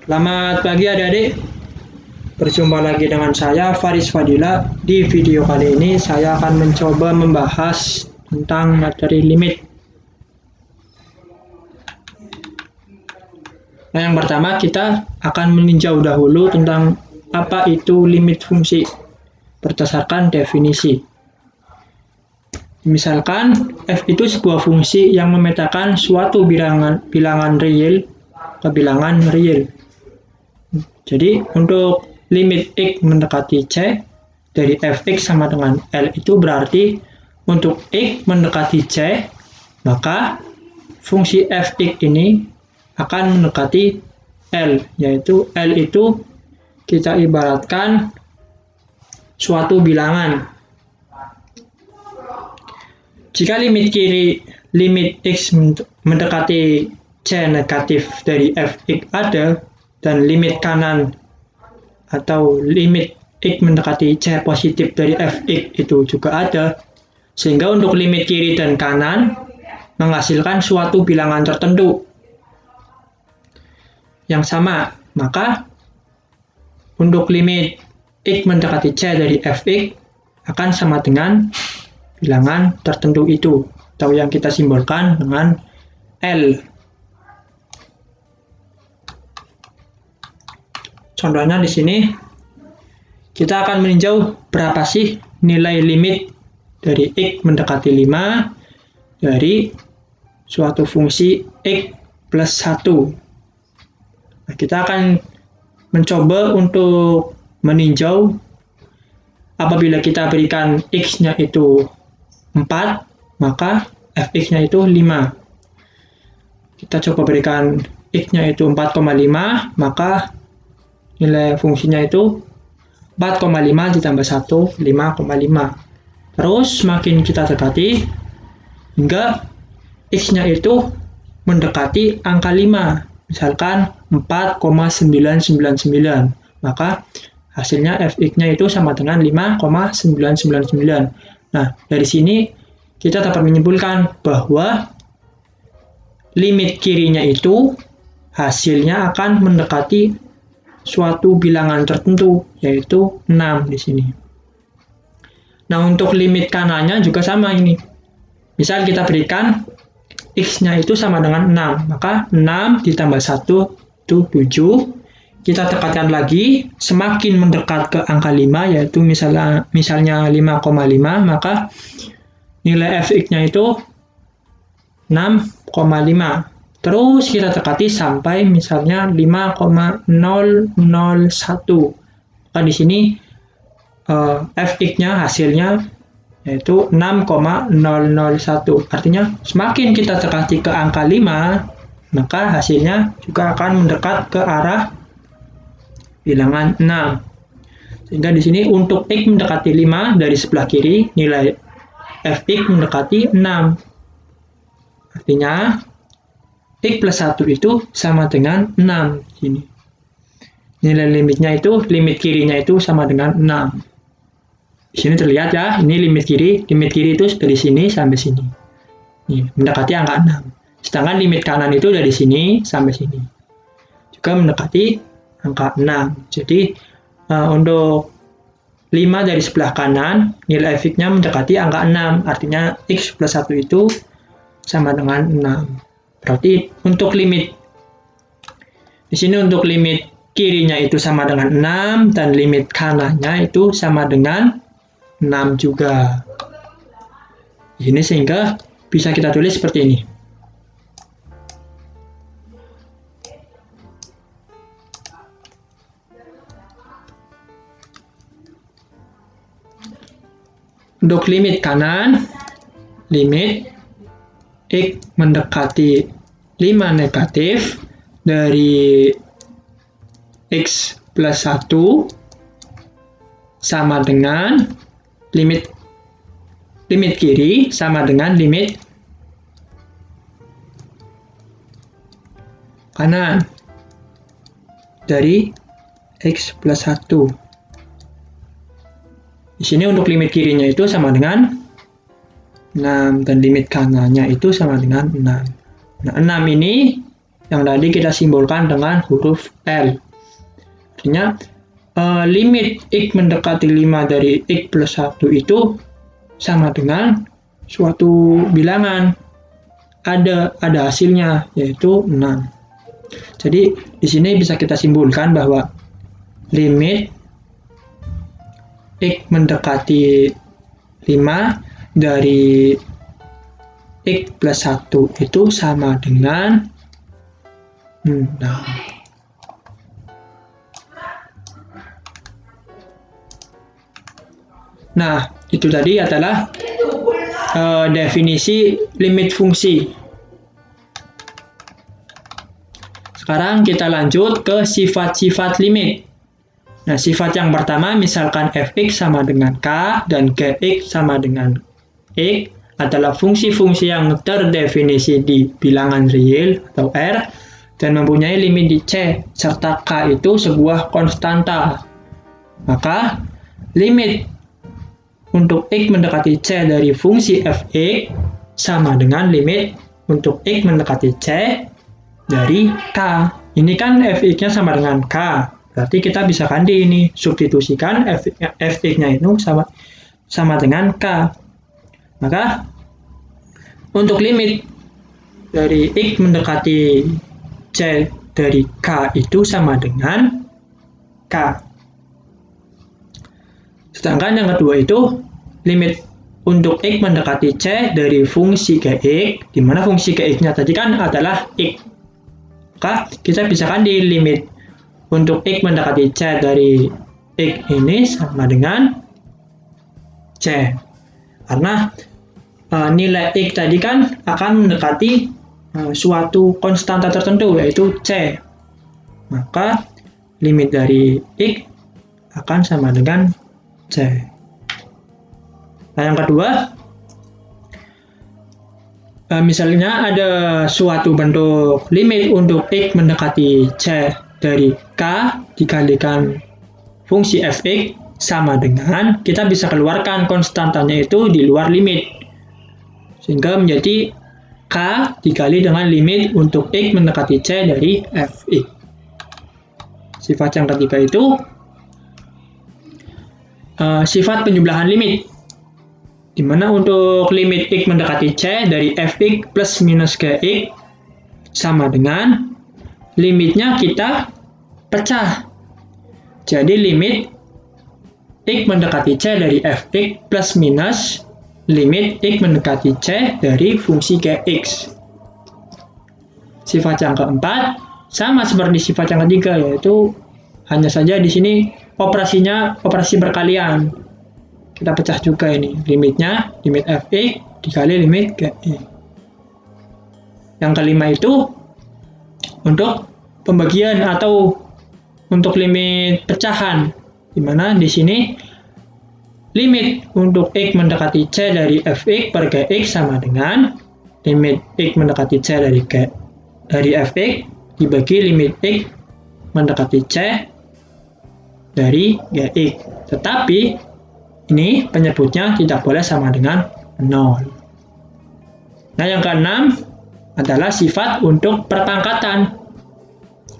Selamat pagi adik-adik. Berjumpa lagi dengan saya Faris Fadila. Di video kali ini saya akan mencoba membahas tentang materi limit. Nah, yang pertama kita akan meninjau dahulu tentang apa itu limit fungsi berdasarkan definisi. Misalkan f itu sebuah fungsi yang memetakan suatu bilangan real ke bilangan real. Jadi untuk limit x mendekati c dari fx sama dengan L itu berarti untuk x mendekati c, maka fungsi fx ini akan mendekati L, yaitu L itu kita ibaratkan suatu bilangan. Jika limit x mendekati c negatif dari fx ada, dan limit kanan atau limit x mendekati c positif dari fx itu juga ada, sehingga untuk limit kiri dan kanan menghasilkan suatu bilangan tertentu yang sama, maka untuk limit x mendekati c dari fx akan sama dengan bilangan tertentu itu, atau yang kita simbolkan dengan L. Contohnya di sini kita akan meninjau berapa sih nilai limit dari x mendekati 5 dari suatu fungsi x plus 1. Nah, kita akan mencoba untuk meninjau apabila kita berikan x-nya itu 4, maka fx-nya itu 5. Kita coba berikan x-nya itu 4,5, maka nilai fungsinya itu 4,5 ditambah 1, 5,5. Terus makin kita dekati hingga x-nya itu mendekati angka 5, misalkan 4,999, maka hasilnya fx-nya itu sama dengan 5,999. Nah, dari sini kita dapat menyimpulkan bahwa limit kirinya itu hasilnya akan mendekati suatu bilangan tertentu, yaitu 6 di sini. Nah, untuk limit kanannya juga sama ini. Misal kita berikan x-nya itu sama dengan 6, maka 6 ditambah 1 itu 7. Kita tekankan lagi, semakin mendekat ke angka 5, yaitu misalnya 5,5, maka nilai fx-nya itu 6,5. Terus kita dekati sampai misalnya 5,001. Maka di sini fx-nya hasilnya yaitu 6,001. Artinya semakin kita dekati ke angka 5, maka hasilnya juga akan mendekat ke arah bilangan 6. Sehingga di sini untuk x mendekati 5 dari sebelah kiri, nilai fx mendekati 6. Artinya x plus 1 itu sama dengan 6. Ini nilai limitnya itu, limit kirinya itu sama dengan 6. Di sini terlihat ya, ini limit kiri itu dari sini sampai sini. Ini mendekati angka 6. Sedangkan limit kanan itu dari sini sampai sini. Juga mendekati angka 6. Jadi untuk 5 dari sebelah kanan, nilai fx-nya mendekati angka 6. Artinya x plus 1 itu sama dengan 6. Berarti untuk limit di sini, untuk limit kirinya itu sama dengan 6 dan limit kanannya itu sama dengan 6 juga. Ini sehingga bisa kita tulis seperti ini. Untuk limit kanan, limit x mendekati 5 negatif dari x plus 1 sama dengan limit kiri sama dengan limit kanan dari x plus 1. Di sini untuk limit kirinya itu sama dengan 6 dan limit kanannya itu sama dengan 6. Nah, 6 ini yang tadi kita simbolkan dengan huruf L. Artinya limit X mendekati 5 dari X plus 1 itu sama dengan suatu bilangan. Ada hasilnya, yaitu 6. Jadi di sini bisa kita simpulkan bahwa limit X mendekati 5 dari X plus 1 itu sama dengan 6. Nah, itu tadi adalah definisi limit fungsi. Sekarang kita lanjut ke sifat-sifat limit. Nah, sifat yang pertama misalkan fx sama dengan k dan gx sama dengan x adalah fungsi-fungsi yang terdefinisi di bilangan real atau R dan mempunyai limit di C serta k itu sebuah konstanta. Maka limit untuk X mendekati C dari fungsi fx sama dengan limit untuk X mendekati C dari K. Ini kan fx-nya sama dengan K. Berarti kita bisa ganti ini. Substitusikan fx-nya itu sama dengan K. Maka untuk limit dari X mendekati C dari K itu sama dengan K. Sedangkan yang kedua itu limit untuk X mendekati C dari fungsi Gx, di mana fungsi Gx-nya tadi kan adalah X. Maka kita bisa kan di limit untuk X mendekati C dari X ini sama dengan C. Karena nilai X tadi kan akan mendekati suatu konstanta tertentu, yaitu C. Maka limit dari X akan sama dengan C. Nah, yang kedua, misalnya ada suatu bentuk limit untuk X mendekati C dari K dikalikan fungsi fx sama dengan, kita bisa keluarkan konstantanya itu di luar limit. Sehingga menjadi K dikali dengan limit untuk X mendekati C dari fx. Sifat yang ketiga itu sifat penjumlahan limit, di mana untuk limit X mendekati C dari fx plus minus gx sama dengan limitnya kita pecah. Jadi limit X mendekati C dari fx plus minus limit X mendekati C dari fungsi gx. Sifat yang keempat sama seperti sifat yang ketiga, yaitu hanya saja di sini operasinya operasi berkalian. Kita pecah juga ini limitnya, limit fx dikali limit gx. Yang kelima itu untuk pembagian atau untuk limit pecahan, di mana di sini limit untuk X mendekati C dari fx per gx sama dengan limit X mendekati C dari fx dibagi limit X mendekati C dari gx. Tetapi ini penyebutnya tidak boleh sama dengan 0. Nah, yang keenam adalah sifat untuk perpangkatan,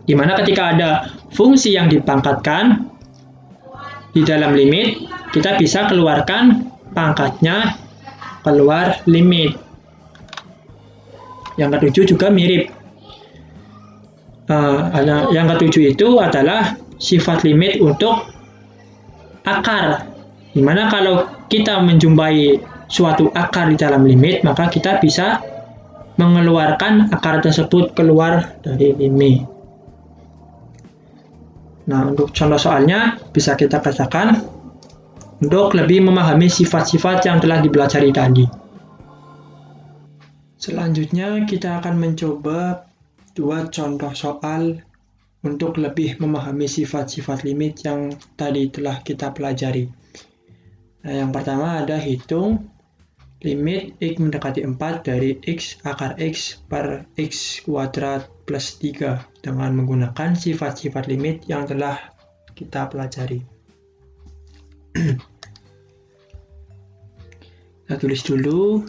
di mana ketika ada fungsi yang dipangkatkan di dalam limit, kita bisa keluarkan pangkatnya keluar limit. Yang ketujuh juga mirip. Yang ketujuh itu adalah sifat limit untuk akar, di mana kalau kita menjumpai suatu akar di dalam limit, maka kita bisa mengeluarkan akar tersebut keluar dari limit. Nah, untuk contoh soalnya bisa kita kerjakan untuk lebih memahami sifat-sifat yang telah dipelajari tadi. Selanjutnya kita akan mencoba dua contoh soal untuk lebih memahami sifat-sifat limit yang tadi telah kita pelajari. Nah, yang pertama ada hitung limit X mendekati 4 dari X akar X per X kuadrat plus 3 dengan menggunakan sifat-sifat limit yang telah kita pelajari. Kita tulis dulu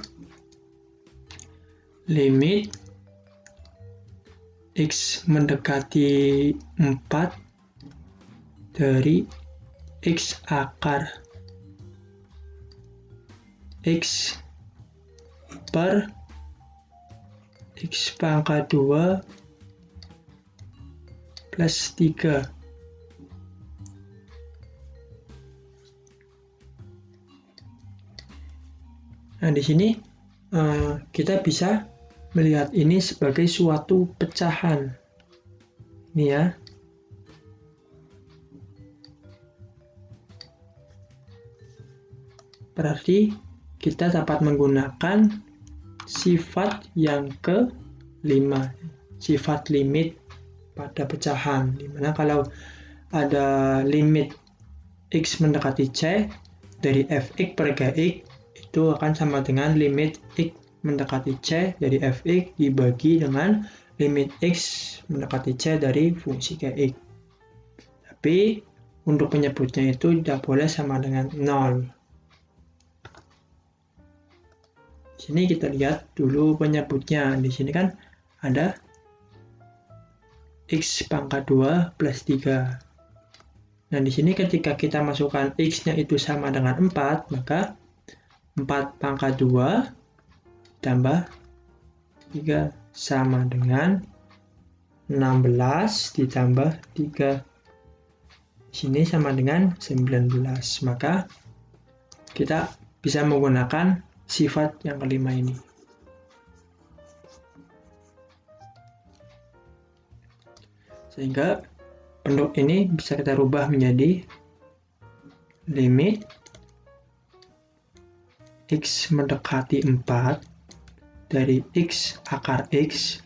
limit X mendekati 4 dari X akar X per X pangkat 2 plus 3. Nah, di sini kita bisa melihat ini sebagai suatu pecahan. Ini ya. Berarti kita dapat menggunakan sifat yang ke-5, sifat limit pada pecahan. Dimana kalau ada limit X mendekati C dari fx per Gx, itu akan sama dengan limit X mendekati C dari fx dibagi dengan limit X mendekati C dari fungsi Gx. Tapi untuk penyebutnya itu tidak boleh sama dengan 0. Di sini kita lihat dulu penyebutnya. Di sini kan ada X pangkat 2 plus 3. Nah, di sini ketika kita masukkan X-nya itu sama dengan 4, maka 4 pangkat 2 tambah 3 sama dengan 16 ditambah 3. Di sini sama dengan 19. Maka kita bisa menggunakan sifat yang ke-5 ini. Sehingga bentuk ini bisa kita rubah menjadi limit X mendekati 4 dari X akar X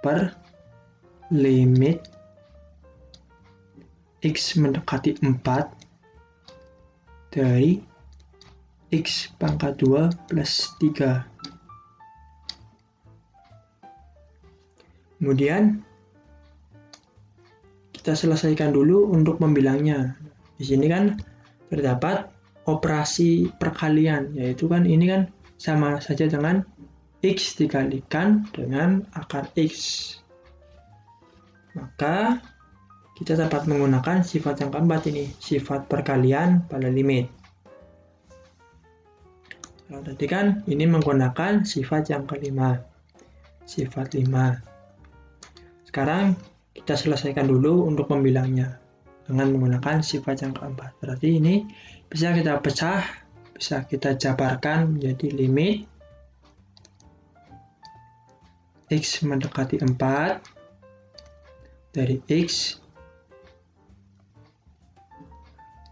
per limit X mendekati 4 dari X pangkat 2 plus 3. Kemudian kita selesaikan dulu untuk membilangnya. Di sini kan terdapat operasi perkalian, yaitu kan ini kan sama saja dengan X dikalikan dengan akar X. Maka kita dapat menggunakan sifat yang keempat ini, sifat perkalian pada limit. Kalau tadi kan ini menggunakan sifat yang ke-5, sifat 5. Sekarang kita selesaikan dulu untuk membilangnya dengan menggunakan sifat yang keempat. Berarti ini bisa kita pecah, bisa kita jabarkan menjadi limit X mendekati 4 dari X.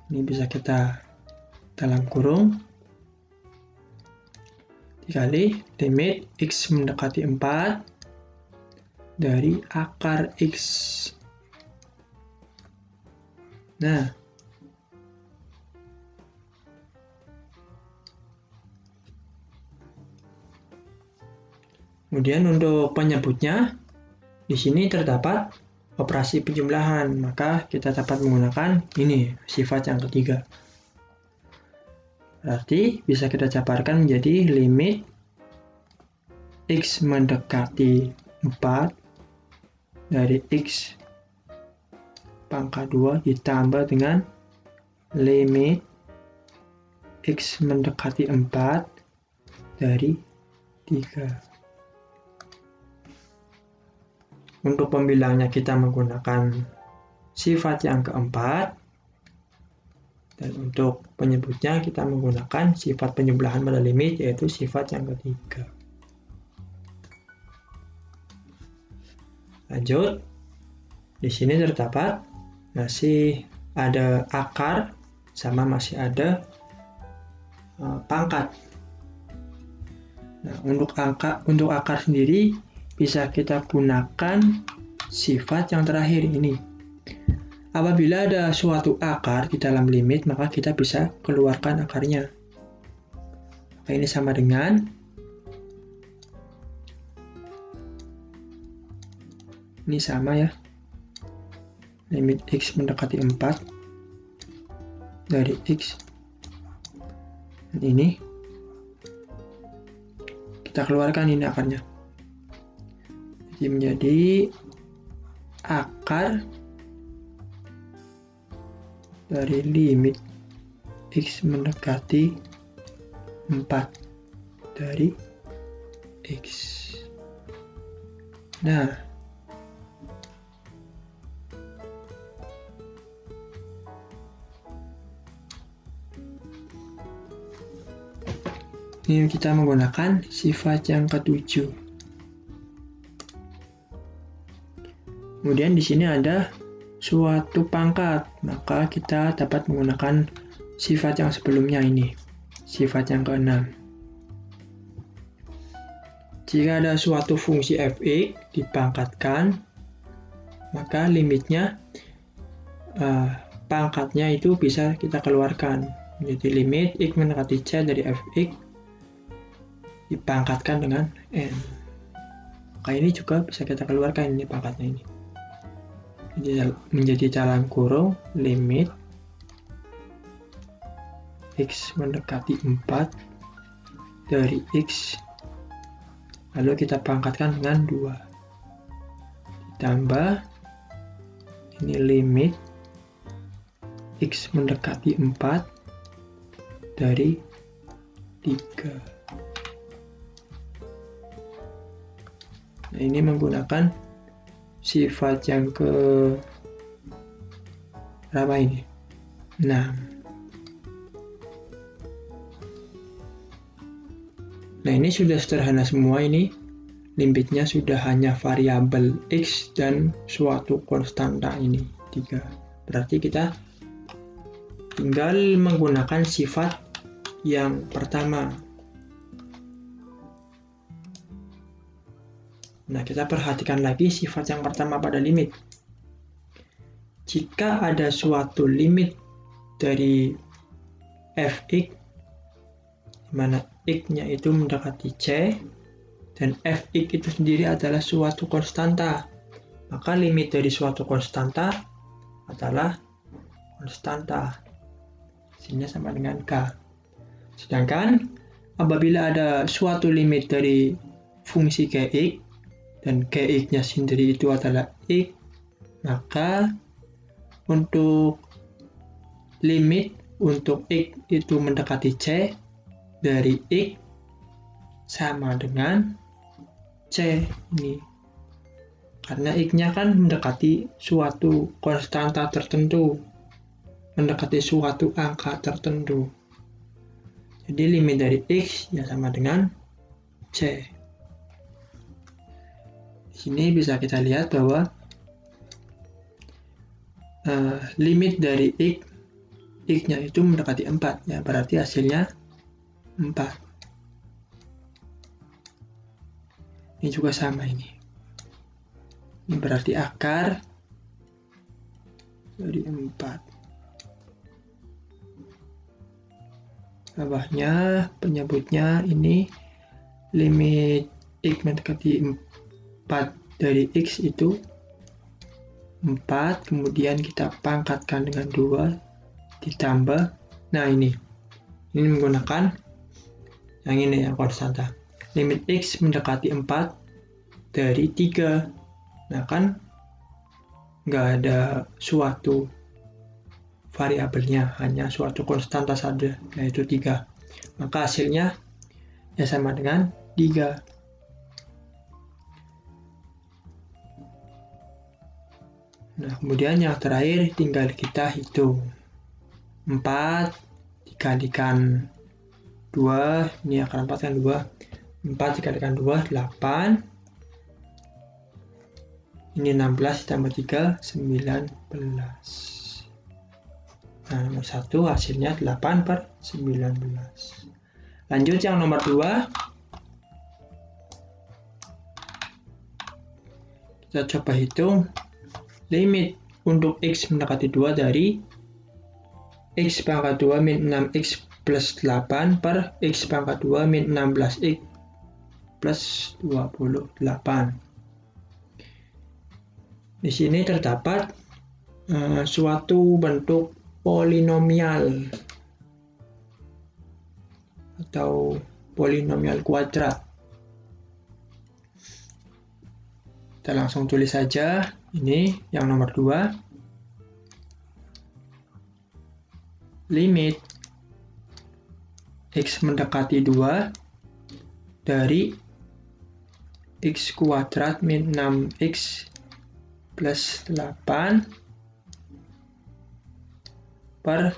Ini bisa kita dalam kurung dikali limit X mendekati 4 dari akar X. Nah, kemudian untuk penyebutnya di sini terdapat operasi penjumlahan, maka kita dapat menggunakan ini sifat yang ketiga. Berarti bisa kita jabarkan menjadi limit X mendekati 4 dari X pangkat 2 ditambah dengan limit X mendekati 4 dari 3. Untuk pembilangnya kita menggunakan sifat yang keempat, dan untuk penyebutnya kita menggunakan sifat penjumlahan pada limit, yaitu sifat yang ketiga. Lanjut, di sini terdapat masih ada akar sama masih ada pangkat. Nah, untuk akar sendiri bisa kita gunakan sifat yang terakhir ini. Apabila ada suatu akar di dalam limit, maka kita bisa keluarkan akarnya. Maka ini sama dengan ini sama ya, limit X mendekati 4 dari X. Dan ini kita keluarkan ini akarnya. Jadi menjadi akar dari limit X mendekati 4 dari X. Nah, ini kita menggunakan sifat yang ketujuh. Kemudian di sini ada suatu pangkat, maka kita dapat menggunakan sifat yang sebelumnya ini, sifat yang keenam. Jika ada suatu fungsi f(x) dipangkatkan, maka limitnya pangkatnya itu bisa kita keluarkan. Jadi limit x mendekati c dari f(x) dipangkatkan dengan n. Maka ini juga bisa kita keluarkan ini pangkatnya ini. Menjadi dalam kurung limit X mendekati 4 dari X, lalu kita pangkatkan dengan 2 ditambah ini limit X mendekati 4 dari 3. Nah, ini menggunakan sifat yang ke berapa ini? 6. Nah, ini sudah sederhana semua ini. Limitnya sudah hanya variabel X dan suatu konstanta ini 3. Berarti kita tinggal menggunakan sifat yang pertama. Nah, kita perhatikan lagi sifat yang pertama pada limit. Jika ada suatu limit dari f(x), di mana x-nya itu mendekati c, dan f(x) itu sendiri adalah suatu konstanta, maka limit dari suatu konstanta adalah konstanta. Hasilnya sama dengan k. Sedangkan apabila ada suatu limit dari fungsi gx, dan gx-nya sendiri itu adalah x, maka untuk limit untuk x itu mendekati c dari x sama dengan c ini, karena x-nya kan mendekati suatu konstanta tertentu, mendekati suatu angka tertentu. Jadi limit dari x ya sama dengan c. Di sini bisa kita lihat bahwa limit dari x-nya itu mendekati 4, ya berarti hasilnya 4. Ini juga sama ini. Ini berarti akar dari 4. Bawahnya penyebutnya ini limit x mendekati 4 dari x itu 4, kemudian kita pangkatkan dengan 2 ditambah, nah ini menggunakan yang ini yang konstanta, limit x mendekati 4 dari 3. Nah kan nggak ada suatu variabelnya, hanya suatu konstanta saja, yaitu 3, maka hasilnya ya sama dengan 3. Nah, kemudian yang terakhir tinggal kita hitung. 4 dikalikan 2, ini akar 4 kan 2. 4 dikalikan 2, 8. Ini 16 ditambah 3, 19. Nah, nomor 1 hasilnya 8/19. Lanjut yang nomor 2. Kita coba hitung limit untuk x mendekati 2 dari x pangkat 2 min 6x plus 8 per x pangkat 2 min 16x plus 28. Di sini terdapat suatu bentuk polinomial atau polinomial kuadrat. Kita langsung tulis saja. Ini yang nomor 2. Limit X mendekati 2 dari X kuadrat min 6X plus 8 per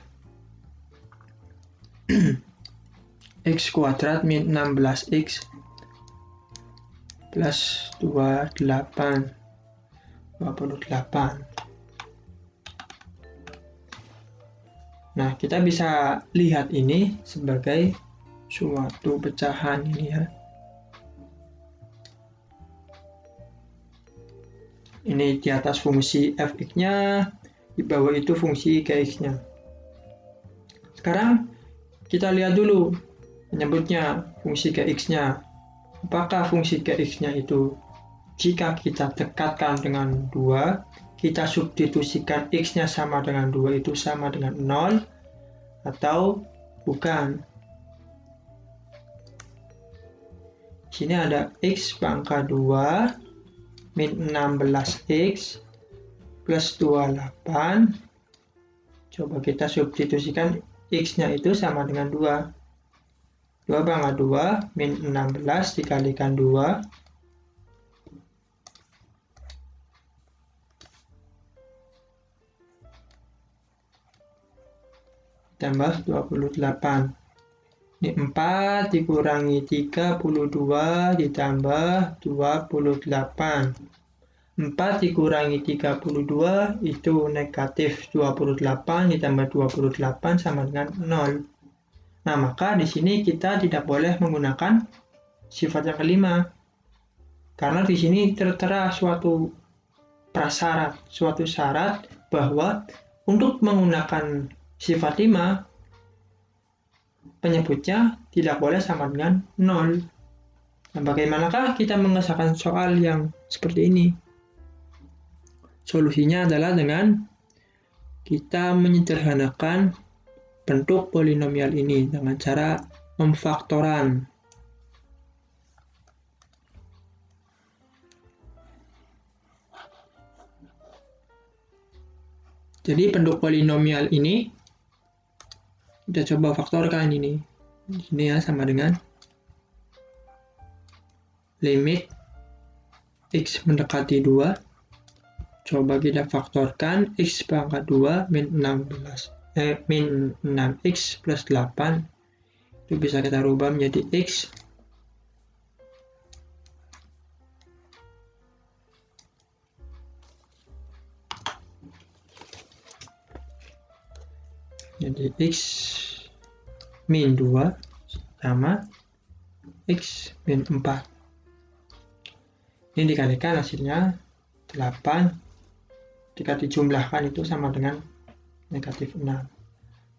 X kuadrat min 16X plus 28. Nah, kita bisa lihat ini sebagai suatu pecahan ini ya. Ini di atas fungsi fx-nya, di bawah itu fungsi gx-nya. Sekarang kita lihat dulu menyebutnya fungsi gx-nya. Apakah fungsi gx-nya itu jika kita dekatkan dengan 2, kita substitusikan x-nya sama dengan 2 itu sama dengan 0 atau bukan? Di sini ada x pangkat 2 min 16x plus 28. Coba kita substitusikan x-nya itu sama dengan 2. 2 pangkat 2 min 16 dikalikan 2 tambah 28. Ini 4 dikurangi 32 ditambah 28. 4 dikurangi 32 itu negatif 28 ditambah 28 sama dengan 0. Nah, maka di sini kita tidak boleh menggunakan sifat yang kelima. Karena di sini tertera suatu prasyarat, suatu syarat bahwa untuk menggunakan sifat 5 penyebutnya tidak boleh sama dengan 0. Nah, bagaimanakah kita mengesahkan soal yang seperti ini? Solusinya adalah dengan kita menyederhanakan bentuk polinomial ini dengan cara memfaktoran. Jadi bentuk polinomial ini kita coba faktorkan ini. Di sini ya sama dengan limit x mendekati 2. Coba kita faktorkan x pangkat 2 min 6x plus 8. Itu bisa kita rubah menjadi x jadi x min 2 sama x min 4. Ini dikalikan hasilnya 8. Jika dijumlahkan itu sama dengan negatif 6.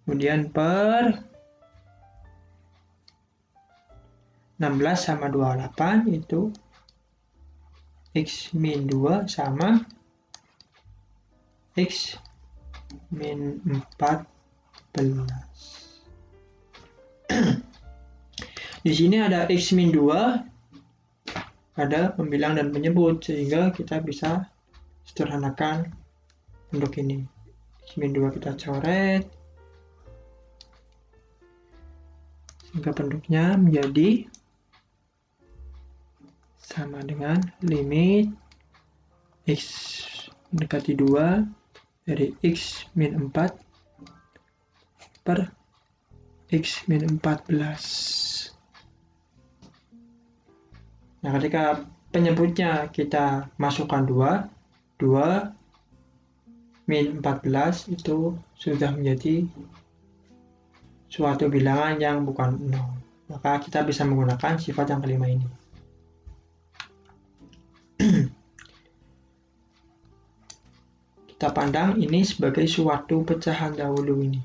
Kemudian per 16 sama 28 itu x min 2 sama x min 14. Di sini ada x min 2, ada pembilang dan penyebut, sehingga kita bisa sederhanakan bentuk ini. X min 2 kita coret, sehingga bentuknya menjadi sama dengan limit x mendekati 2 dari x min 4 per x min 14. Nah, ketika penyebutnya kita masukkan 2 min 14 itu sudah menjadi suatu bilangan yang bukan 0. Maka kita bisa menggunakan sifat yang kelima ini. Kita pandang ini sebagai suatu pecahan dahulu ini.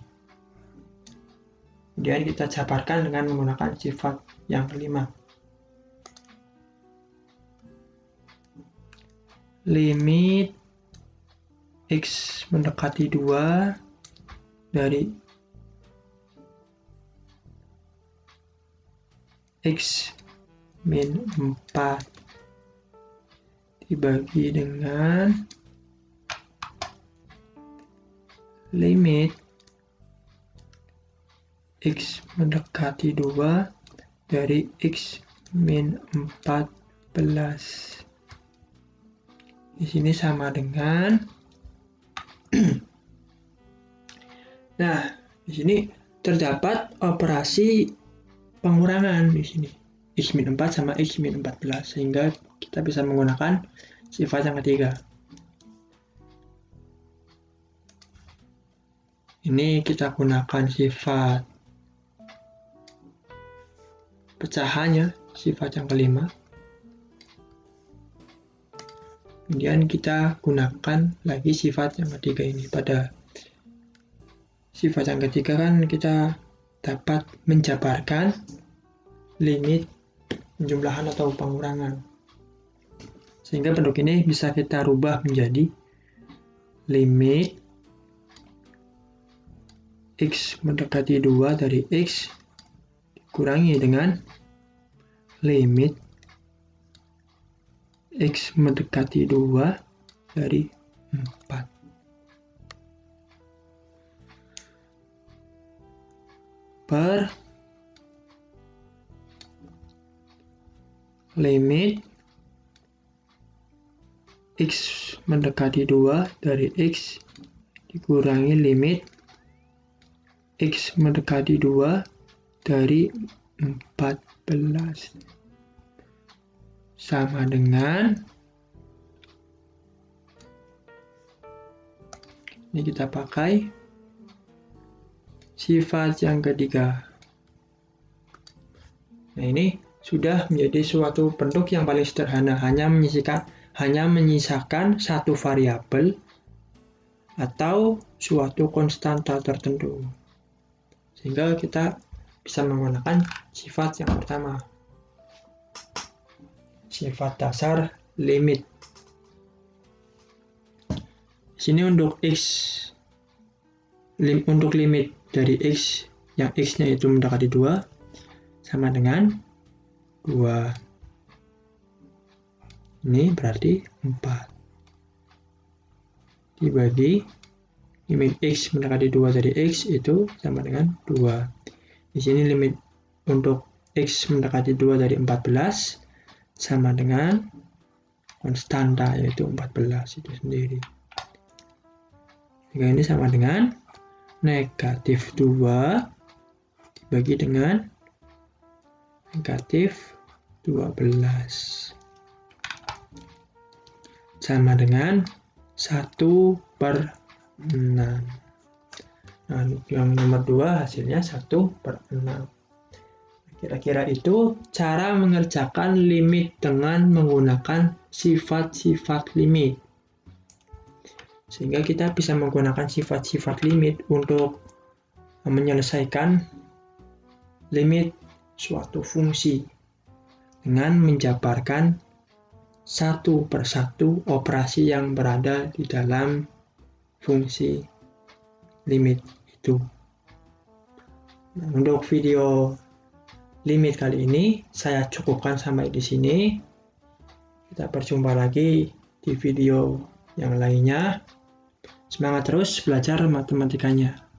Kemudian kita jabarkan dengan menggunakan sifat yang kelima. Limit x mendekati 2 dari x min 4 dibagi dengan limit X mendekati 2 dari X min 14. Di sini sama dengan nah, di sini terdapat operasi pengurangan di sini. X min 4 sama X min 14, sehingga kita bisa menggunakan sifat yang ketiga. Ini kita gunakan sifat pecahannya, sifat yang kelima. Kemudian kita gunakan lagi sifat yang ketiga ini. Pada sifat yang ketiga kan kita dapat menjabarkan limit penjumlahan atau pengurangan. Sehingga bentuk ini bisa kita rubah menjadi limit X mendekati 2 dari X dikurangi dengan limit X mendekati 2 dari 4. Per limit X mendekati 2 dari X dikurangi limit X mendekati 2 dari 14 sama dengan, ini kita pakai sifat yang ketiga. Nah, ini sudah menjadi suatu bentuk yang paling sederhana, hanya menyisakan satu variabel atau suatu konstanta tertentu. Sehingga kita bisa menggunakan sifat yang pertama, sifat dasar limit. Di sini untuk untuk limit dari X yang X-nya itu mendekati 2 sama dengan 2. Ini berarti 4 dibagi limit X mendekati 2 dari X itu sama dengan 2. Di sini limit untuk X mendekati 2 dari 14 sama dengan konstanta yaitu 14 itu sendiri. Jika ini sama dengan negatif 2 dibagi dengan negatif 12 sama dengan 1/6. Nah, yang nomor 2 hasilnya 1/6. Kira-kira itu cara mengerjakan limit dengan menggunakan sifat-sifat limit. Sehingga kita bisa menggunakan sifat-sifat limit untuk menyelesaikan limit suatu fungsi dengan menjabarkan satu persatu operasi yang berada di dalam fungsi limit itu. Nah, untuk video limit kali ini saya cukupkan sampai di sini. Kita berjumpa lagi di video yang lainnya. Semangat terus belajar matematikanya.